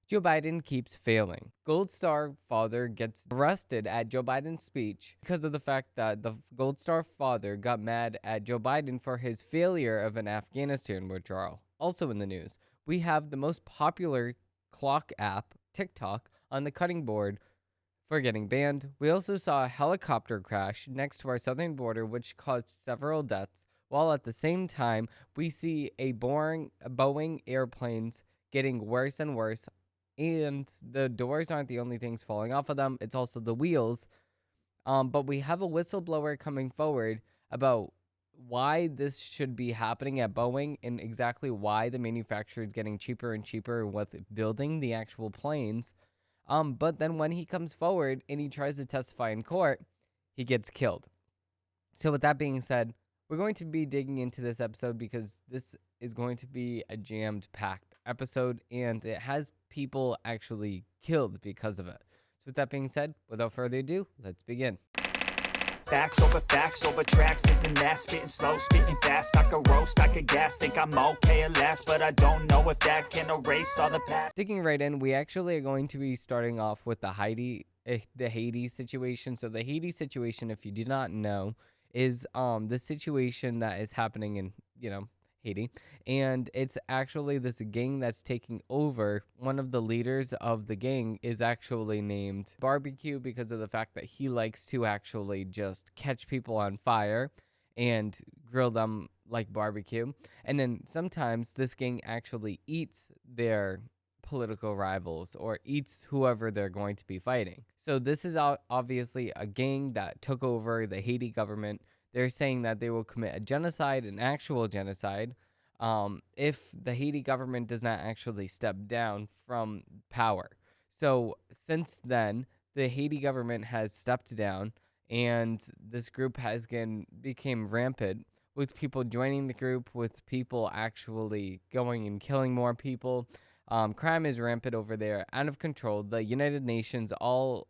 Joe Biden keeps failing. Gold Star father gets arrested at Joe Biden's speech because of the fact that the Gold Star father got mad at Joe Biden for his failure of an Afghanistan withdrawal. Also in the news, we have the most popular clock app, TikTok, on the cutting board for getting banned. We also saw a helicopter crash next to our southern border, which caused several deaths, while at the same time, we see a Boeing airplanes getting worse and worse. And the doors aren't the only things falling off of them, it's also the wheels. But we have a whistleblower coming forward about why this should be happening at Boeing and exactly why the manufacturer is getting cheaper and cheaper with building the actual planes. But then when he comes forward and he tries to testify in court, he gets killed. So with that being said, we're going to be digging into this episode because this is going to be a jammed-packed episode, and it has people actually killed because of it. So with that being said, without further ado, let's begin. Facts over tracks, this and that, spitting slow, spitting fast, I could roast, I could gas, think I'm okay at last, but I don't know if that can erase all the past. Sticking right in, we actually are going to be starting off with the Hati situation. So the Hati situation, if you do not know, is the situation that is happening in, Haiti, and it's actually this gang that's taking over. One of the leaders of the gang is actually named Barbecue because of the fact that he likes to actually just catch people on fire and grill them like barbecue. And then sometimes this gang actually eats their political rivals or eats whoever they're going to be fighting. So this is obviously a gang that took over the Haiti government. They're saying that they will commit a genocide, an actual genocide, if the Haiti government does not actually step down from power. So since then, the Haiti government has stepped down, and this group became rampant with people joining the group, with people actually going and killing more people. Crime is rampant over there, out of control. The United Nations, all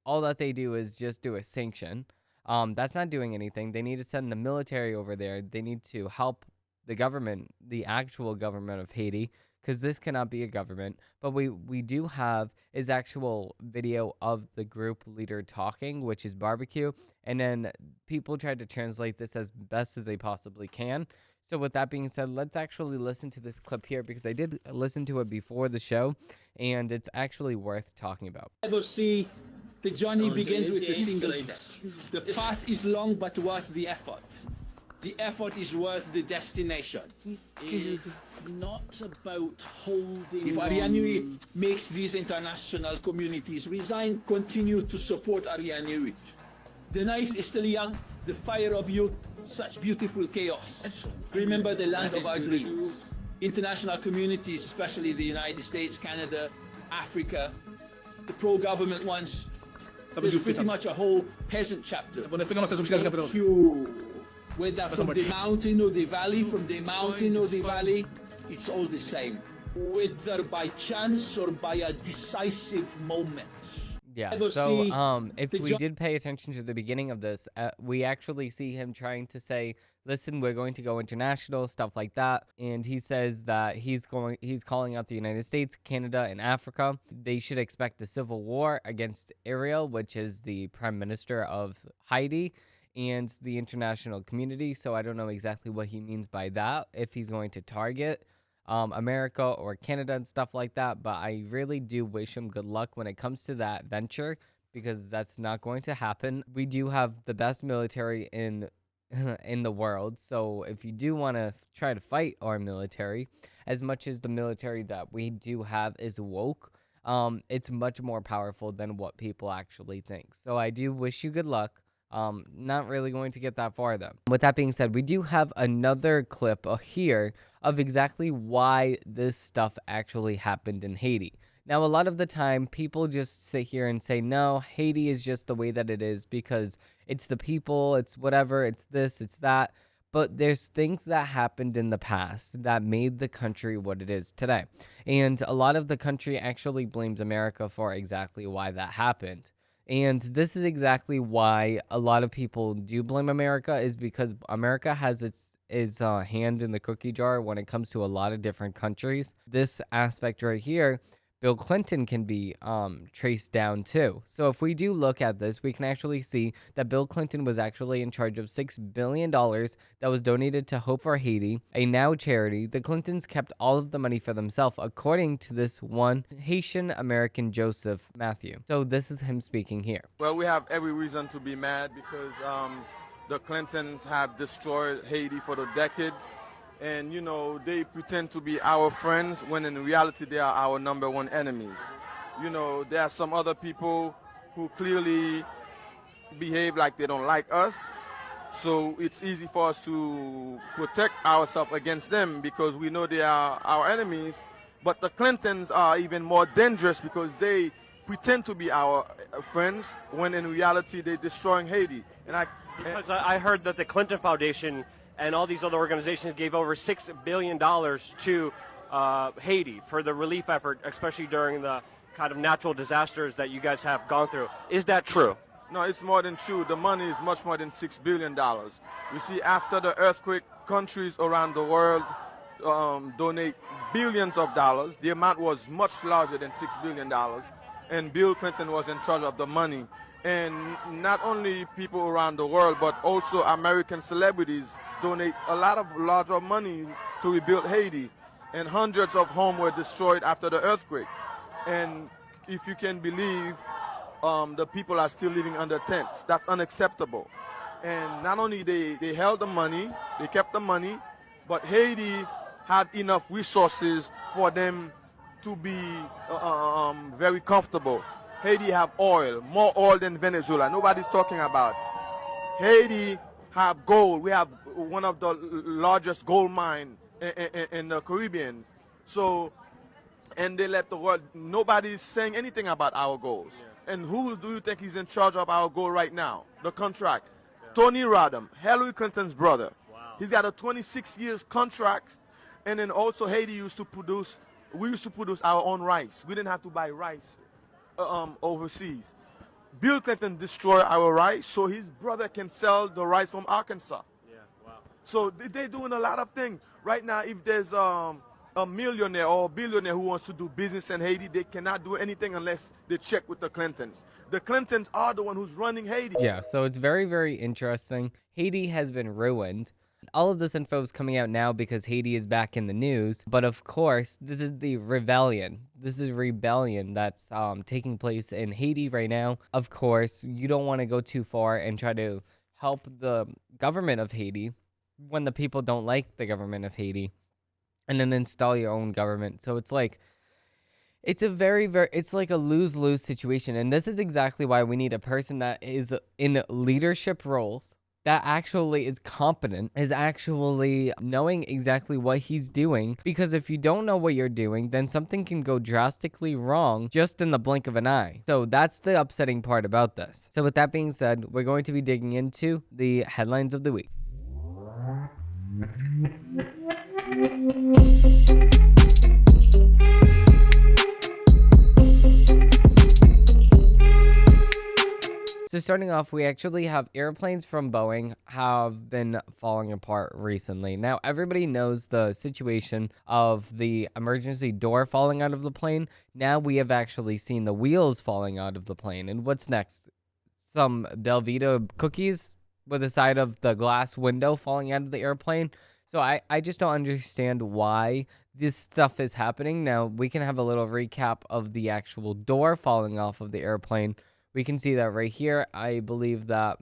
that they do is just do a sanction. That's not doing anything. They need to send the military over there. They need to help the government, the actual government of Haiti, because this cannot be a government. But we do have is actual video of the group leader talking, which is Barbecue, and then people tried to translate this as best as they possibly can. So with that being said, let's actually listen to this clip here, because I did listen to it before the show, and it's actually worth talking about. Ever see the journey begins with a single step. The path is long, but worth the effort. The effort is worth the destination. It's not about holding. If Arianui makes these international communities resign, continue to support Arianui. The night is still young, the fire of youth, such beautiful chaos. Remember the land of our dreams. International communities, especially the United States, Canada, Africa, the pro-government ones, there's pretty much a whole peasant chapter. Thank you. Whether from the mountain or the valley, it's all the same. Whether by chance or by a decisive moment. Yeah, so if we did pay attention to the beginning of this, we actually see him trying to say, listen, we're going to go international, stuff like that. And he says that he's calling out the United States, Canada, and Africa. They should expect a civil war against Ariel, which is the prime minister of Haiti, and the international community. So I don't know exactly what he means by that, if he's going to target America or Canada and stuff like that. But I really do wish him good luck when it comes to that venture, because that's not going to happen. We do have the best military in the world. So if you do want to try to fight our military, as much as the military that we do have is woke, it's much more powerful than what people actually think. So I do wish you good luck. Not really going to get that far, though. With that being said, we do have another clip here of exactly why this stuff actually happened in Haiti. Now, a lot of the time, people just sit here and say, no, Haiti is just the way that it is because it's the people, it's whatever, it's this, it's that. But there's things that happened in the past that made the country what it is today. And a lot of the country actually blames America for exactly why that happened. And this is exactly why a lot of people do blame America, is because America has its hand in the cookie jar when it comes to a lot of different countries. This aspect right here Bill Clinton can be traced down too. So if we do look at this, we can actually see that Bill Clinton was actually in charge of $6 billion that was donated to Hope for Haiti, a now charity. The Clintons kept all of the money for themselves, according to this one Haitian American, Joseph Matthew. So this is him speaking here. Well, we have every reason to be mad because the Clintons have destroyed Haiti for the decades. And, you know, they pretend to be our friends when in reality they are our number one enemies. You know, there are some other people who clearly behave like they don't like us. So it's easy for us to protect ourselves against them because we know they are our enemies. But the Clintons are even more dangerous because they pretend to be our friends when in reality they're destroying Haiti. Because I heard that the Clinton Foundation and all these other organizations gave over $6 billion to Haiti for the relief effort, especially during the kind of natural disasters that you guys have gone through. Is that true? No, it's more than true. The money is much more than $6 billion. You see, after the earthquake, countries around the world donate billions of dollars. The amount was much larger than $6 billion. And Bill Clinton was in charge of the money. And not only people around the world, but also American celebrities donate a lot of larger money to rebuild Haiti. And hundreds of homes were destroyed after the earthquake. And if you can believe, the people are still living under tents. That's unacceptable. And not only they held the money, they kept the money, but Haiti had enough resources for them to be very comfortable. Haiti have oil, more oil than Venezuela. Nobody's talking about. Haiti have gold. We have one of the largest gold mine in the Caribbean. So, and they let the world, nobody's saying anything about our goals. Yeah. And who do you think is in charge of our gold right now? The contract. Yeah. Tony Rodham, Hillary Clinton's brother. Wow. He's got a 26 years contract. And then also Haiti we used to produce our own rice. We didn't have to buy rice overseas. Bill Clinton destroyed our rice so his brother can sell the rice from Arkansas. Yeah, wow. So they're doing a lot of things. Right now, if there's a millionaire or a billionaire who wants to do business in Haiti, they cannot do anything unless they check with the Clintons. The Clintons are the one who's running Haiti. Yeah, so it's very, very interesting. Haiti has been ruined. All of this info is coming out now because Haiti is back in the news. But of course, this is the rebellion. This is rebellion that's taking place in Haiti right now. Of course, you don't want to go too far and try to help the government of Haiti when the people don't like the government of Haiti and then install your own government. So it's like, it's a it's like a lose-lose situation. And this is exactly why we need a person that is in leadership roles, that actually is competent, is actually knowing exactly what he's doing. Because if you don't know what you're doing, then something can go drastically wrong just in the blink of an eye. So that's the upsetting part about this. So with that being said, we're going to be digging into the headlines of the week. So starting off, we actually have airplanes from Boeing have been falling apart recently. Now, everybody knows the situation of the emergency door falling out of the plane. Now we have actually seen the wheels falling out of the plane. And what's next? Some Belvita cookies with the side of the glass window falling out of the airplane. So I just don't understand why this stuff is happening. Now, we can have a little recap of the actual door falling off of the airplane. We can see that right here. I believe that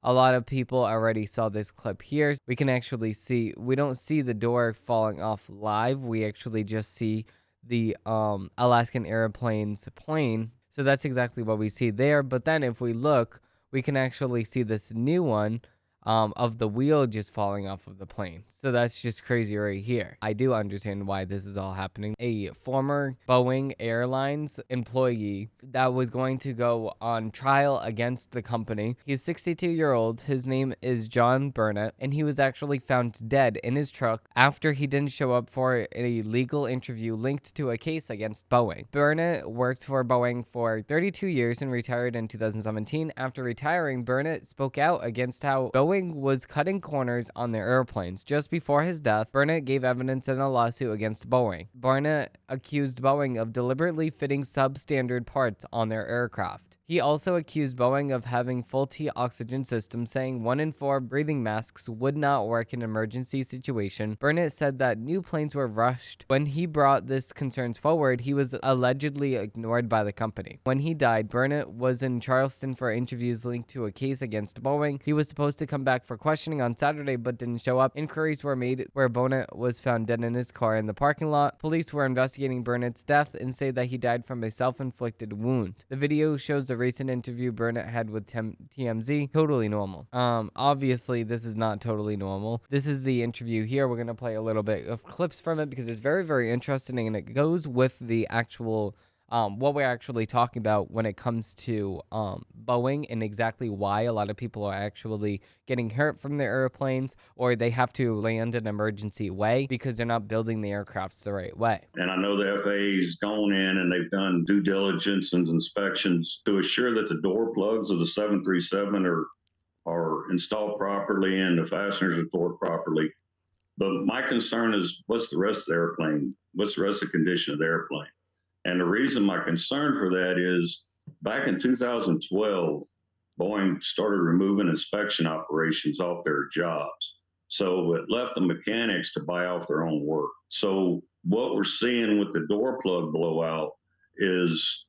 a lot of people already saw this clip here. We can actually see, we don't see the door falling off live. We actually just see the Alaskan Airlines plane. So that's exactly what we see there. But then if we look, we can actually see this new one of the wheel just falling off of the plane. So that's just crazy right here. I do understand why this is all happening. A former Boeing Airlines employee that was going to go on trial against the company. He's 62-year-old. His name is John Burnett, and he was actually found dead in his truck after he didn't show up for a legal interview linked to a case against Boeing. Burnett worked for Boeing for 32 years and retired in 2017. After retiring, Burnett spoke out against how Boeing Boeing was cutting corners on their airplanes. Just before his death, Burnett gave evidence in a lawsuit against Boeing. Burnett accused Boeing of deliberately fitting substandard parts on their aircraft. He also accused Boeing of having faulty oxygen systems, saying 1 in 4 breathing masks would not work in an emergency situation. Burnett said that new planes were rushed. When he brought this concerns forward, he was allegedly ignored by the company. When he died, Burnett was in Charleston for interviews linked to a case against Boeing. He was supposed to come back for questioning on Saturday, but didn't show up. Inquiries were made where Burnett was found dead in his car in the parking lot. Police were investigating Burnett's death and say that he died from a self-inflicted wound. The video shows the recent interview Burnett had with TMZ. Totally normal. Obviously, this is not totally normal. This is the interview here. We're going to play a little bit of clips from it because it's very, very interesting, and it goes with the actual what we're actually talking about when it comes to Boeing and exactly why a lot of people are actually getting hurt from their airplanes, or they have to land an emergency way because they're not building the aircrafts the right way. And I know the FAA's gone in and they've done due diligence and inspections to assure that the door plugs of the 737 are installed properly and the fasteners are stored properly. But my concern is, what's the rest of the airplane? What's the rest of the condition of the airplane? And the reason my concern for that is back in 2012, Boeing started removing inspection operations off their jobs. So it left the mechanics to buy off their own work. So what we're seeing with the door plug blowout is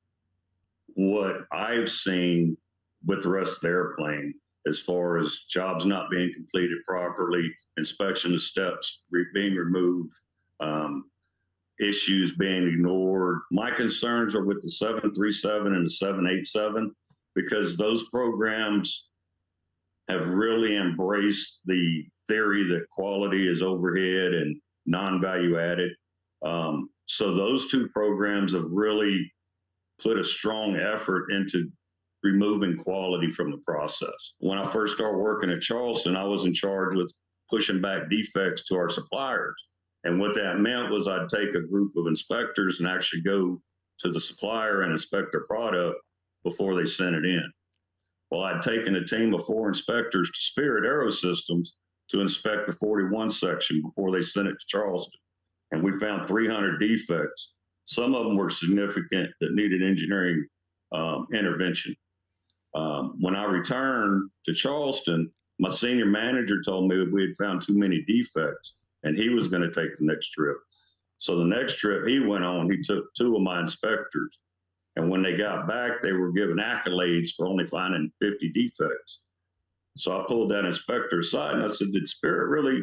what I've seen with the rest of the airplane, as far as jobs not being completed properly, inspection of steps being removed, issues being ignored. My concerns are with the 737 and the 787, because those programs have really embraced the theory that quality is overhead and non-value added. So those two programs have really put a strong effort into removing quality from the process. When I first started working at Charleston, I was in charge with pushing back defects to our suppliers. And what that meant was I'd take a group of inspectors and actually go to the supplier and inspect their product before they sent it in. Well, I'd taken a team of 4 inspectors to Spirit Aerosystems to inspect the 41 section before they sent it to Charleston. And we found 300 defects. Some of them were significant that needed engineering intervention. When I returned to Charleston, my senior manager told me that we had found too many defects, and he was going to take the next trip. So the next trip he went on, he took 2 of my inspectors. And when they got back, they were given accolades for only finding 50 defects. So I pulled that inspector aside and I said, did Spirit really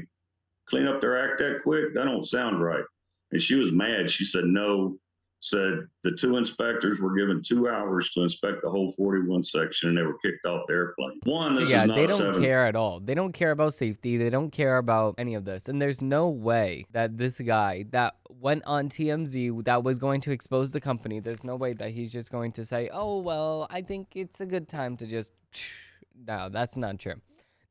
clean up their act that quick? That don't sound right. And she was mad. She said, no. Said the 2 inspectors were given 2 hours to inspect the whole 41 section, and they were kicked off the airplane. Yeah, they don't care at all. They don't care about safety. They don't care about any of this. And there's no way that this guy that went on TMZ that was going to expose the company, there's no way that he's just going to say, oh, well, I think it's a good time to just... No, that's not true.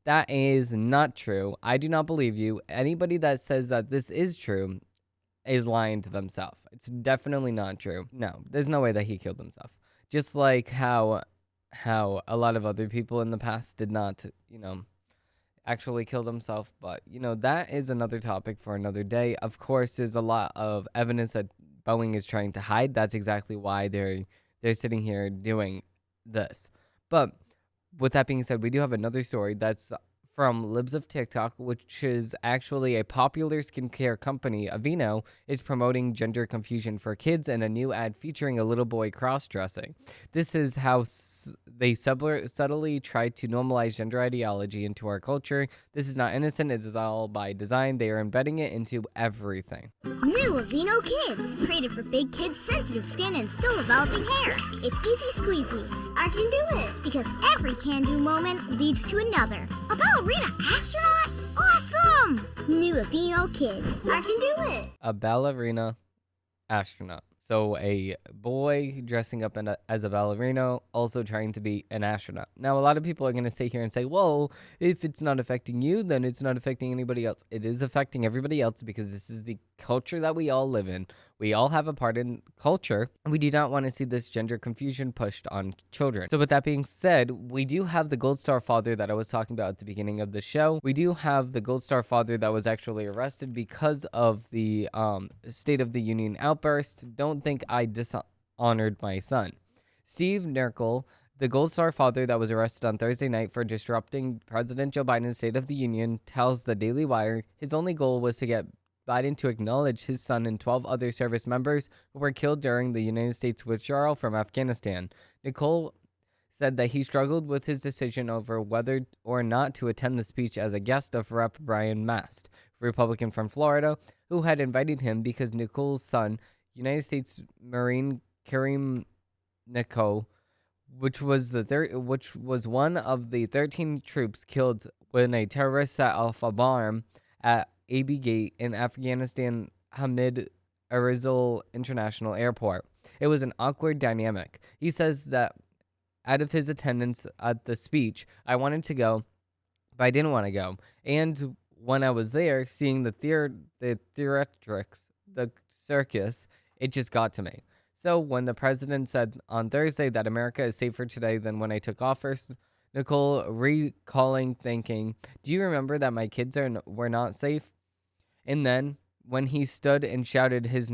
That is not true. I do not believe you. Anybody that says that this is true is lying to themselves. It's definitely not true. No, there's no way that he killed himself. Just like how a lot of other people in the past did not, actually kill themselves. But, that is another topic for another day. Of course, there's a lot of evidence that Boeing is trying to hide. That's exactly why they're sitting here doing this. But with that being said, we do have another story that's from Libs of TikTok, which is actually a popular skincare company. Aveeno is promoting gender confusion for kids in a new ad featuring a little boy cross-dressing. This is how they subtly try to normalize gender ideology into our culture. This is not innocent. It is all by design. They are embedding it into everything. New Aveeno Kids, created for big kids' sensitive skin and still developing hair. It's easy squeezy. I can do it. Because every can-do moment leads to another. A ballerina astronaut? Awesome! New Aveeno Kids. I can do it. A ballerina astronaut. So a boy dressing up as a ballerina, also trying to be an astronaut. Now, a lot of people are going to sit here and say, well, if it's not affecting you, then it's not affecting anybody else. It is affecting everybody else because this is the culture that we all live in. We all have a part in culture. We do not want to see this gender confusion pushed on children. So with that being said, we do have the Gold Star father that I was talking about at the beginning of the show. We do have the Gold Star father that was actually arrested because of the State of the Union outburst. Don't think I dishonored my son. Steve Nerkel, the Gold Star father that was arrested on Thursday night for disrupting President Joe Biden's State of the Union, tells the Daily Wire his only goal was to get Biden to acknowledge his son and 12 other service members who were killed during the United States withdrawal from Afghanistan. Nicole said that he struggled with his decision over whether or not to attend the speech as a guest of Rep. Brian Mast, Republican from Florida, who had invited him because Nicole's son, United States Marine Kareem Nicole, which was one of the 13 troops killed when a terrorist set off a bomb at AB Gate in Afghanistan Hamid Arizal International Airport. It was an awkward dynamic. He says that out of his attendance at the speech, I wanted to go, but I didn't want to go. And when I was there, seeing the theatrics, the circus, it just got to me. So when the president said on Thursday that America is safer today than when I took office, Nicole recalling thinking, do you remember that my kids were not safe? And then when he stood and shouted his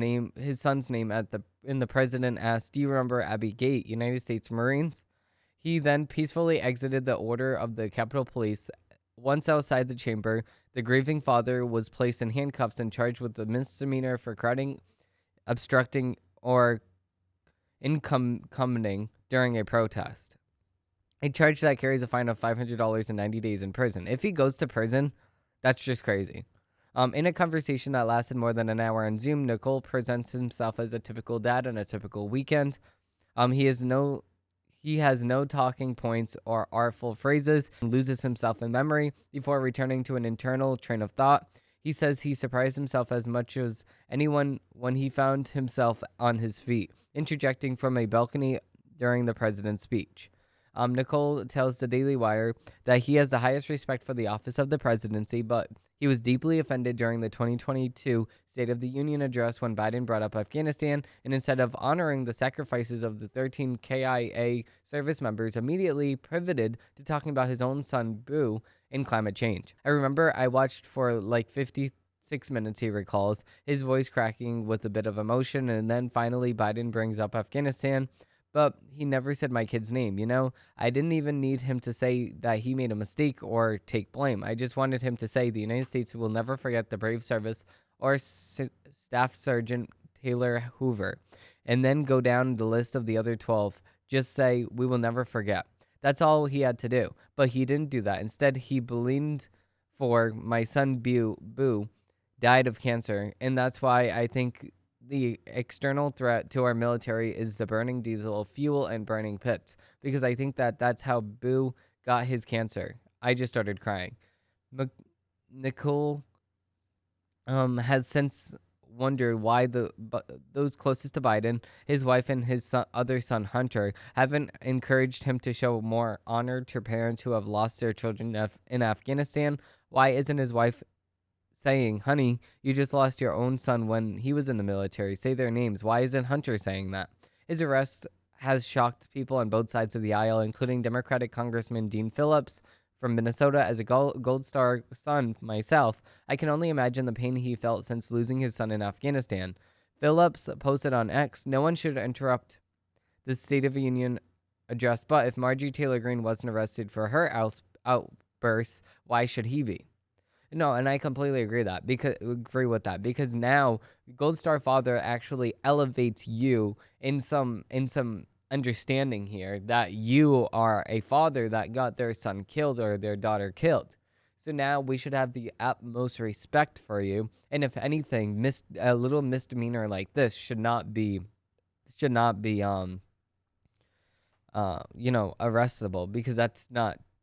son's name the president asked, do you remember Abbey Gate, United States Marines? He then peacefully exited the order of the Capitol Police. Once outside the chamber, the grieving father was placed in handcuffs and charged with a misdemeanor for crowding, obstructing, or incumbing during a protest. A charge that carries a fine of $500 and 90 days in prison. If he goes to prison, that's just crazy. In a conversation that lasted more than an hour on Zoom, Nicole presents himself as a typical dad on a typical weekend. He has no talking points or artful phrases, loses himself in memory before returning to an internal train of thought. He says he surprised himself as much as anyone when he found himself on his feet, interjecting from a balcony during the president's speech. Nicole tells the Daily Wire that he has the highest respect for the office of the presidency, but he was deeply offended during the 2022 State of the Union address when Biden brought up Afghanistan, and instead of honoring the sacrifices of the 13 KIA service members, immediately pivoted to talking about his own son, Boo, and climate change. I remember I watched for like 56 minutes, he recalls, his voice cracking with a bit of emotion, and then finally Biden brings up Afghanistan. But he never said my kid's name, you know? I didn't even need him to say that he made a mistake or take blame. I just wanted him to say the United States will never forget the brave service or Staff Sergeant Taylor Hoover. And then go down the list of the other 12. Just say, we will never forget. That's all he had to do. But he didn't do that. Instead, he blamed for my son Boo died of cancer. And that's why I think the external threat to our military is the burning diesel fuel and burning pits, because I think that that's how Boo got his cancer. I just started crying. Nicole has since wondered why those closest to Biden, his wife and his other son Hunter, haven't encouraged him to show more honor to parents who have lost their children in Afghanistan. Why isn't his wife saying, honey, you just lost your own son when he was in the military? Say their names. Why isn't Hunter saying that? His arrest has shocked people on both sides of the aisle, including Democratic Congressman Dean Phillips from Minnesota. As a Gold Star son myself, I can only imagine the pain he felt since losing his son in Afghanistan. Phillips posted on X, no one should interrupt the State of the Union address, but if Marjorie Taylor Greene wasn't arrested for her outbursts, why should he be? No, and I completely agree with that because now Gold Star Father actually elevates you in some understanding here that you are a father that got their son killed or their daughter killed. So now we should have the utmost respect for you, and if anything, a little misdemeanor like this should not be arrestable, because that's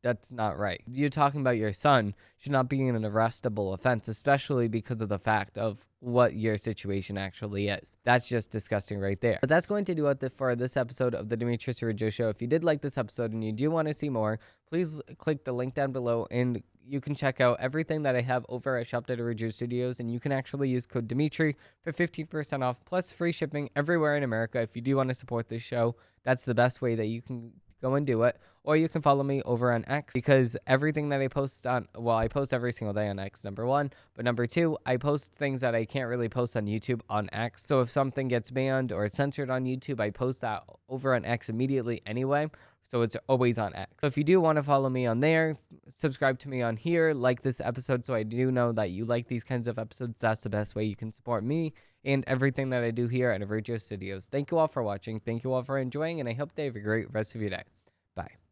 That's not right. You're talking about your son should not be an arrestable offense, especially because of the fact of what your situation actually is. That's just disgusting right there. But that's going to do it for this episode of the Demetri Ridjo Show. If you did like this episode and you do want to see more, please click the link down below and you can check out everything that I have over at Shop.Ridjo Studios, and you can actually use code Demetri for 15% off plus free shipping everywhere in America. If you do want to support this show, that's the best way that you can go and do it. Or you can follow me over on X, because everything that I post on, well, I post every single day on X, number one. But number two, I post things that I can't really post on YouTube on X. So if something gets banned or censored on YouTube, I post that over on X immediately anyway. So it's always on X. So if you do want to follow me on there, subscribe to me on here, like this episode so I do know that you like these kinds of episodes. That's the best way you can support me and everything that I do here at Ridjo Studios. Thank you all for watching. Thank you all for enjoying, and I hope they have a great rest of your day. Bye.